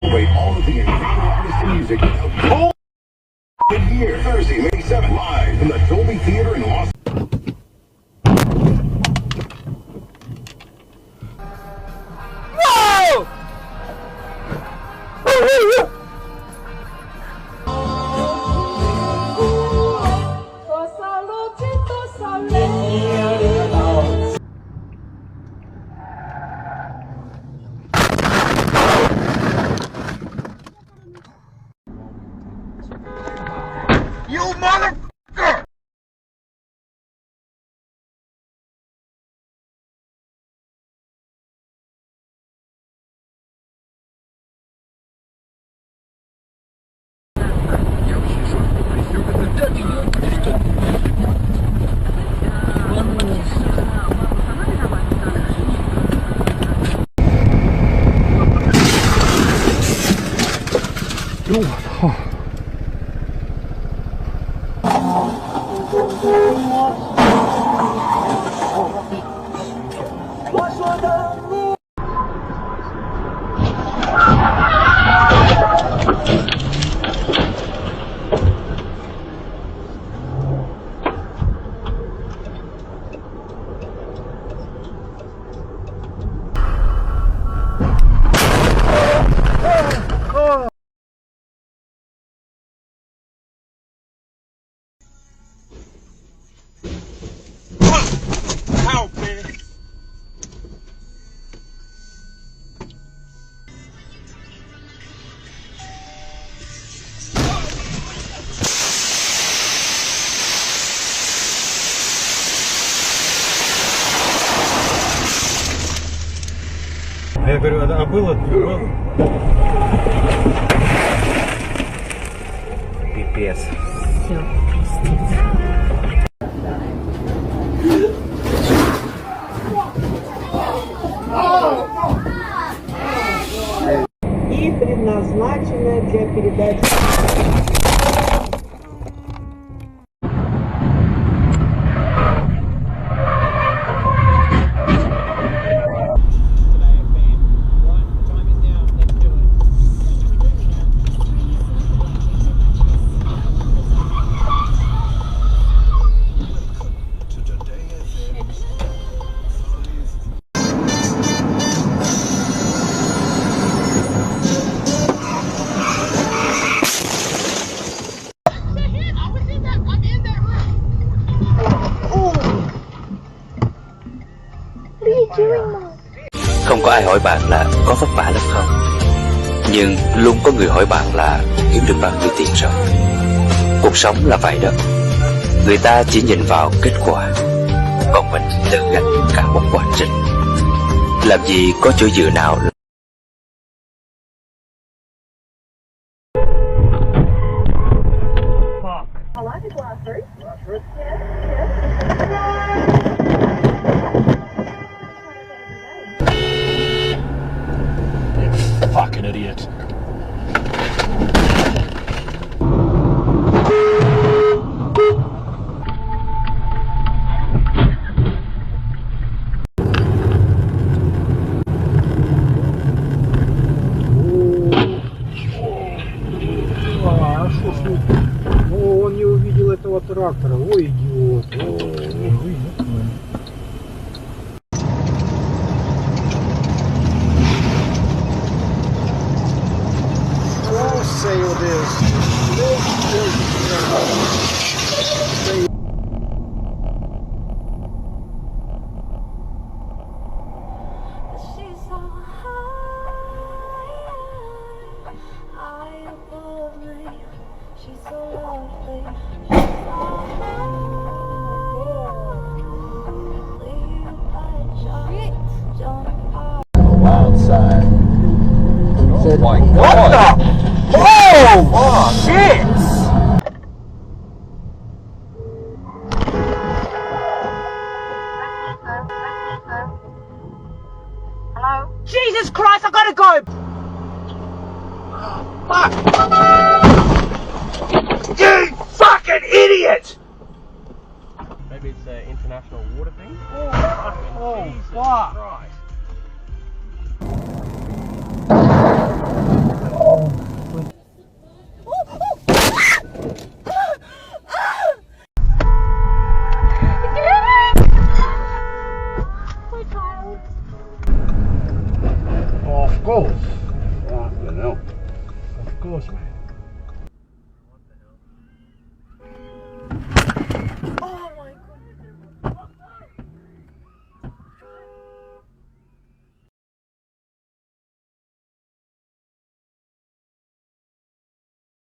Celebrate all of the incredible artists and music of the year. Thursday, May 7th, live from the Dolby Theater in Los You motherfucker! Я говорю, а было? Пипец. Все, пиздец. И предназначенная для передачи. Không có ai hỏi bạn là có vất vả lắm không, nhưng luôn có người hỏi bạn là kiếm được bao nhiêu tiền rồi. Cuộc sống là vậy đó, người ta chỉ nhìn vào kết quả, còn mình tự gánh cả một quá trình. Làm gì có chỗ dựa nào. Fucking idiot. А что ж он не увидел этого трактора? Ой, идиот. Say what is. outside. Oh my God! Oh shit! Hello? Jesus Christ, I gotta go! Fuck! You fucking idiot! Maybe it's an international water thing? Oh, Jesus Christ. Of course, mate.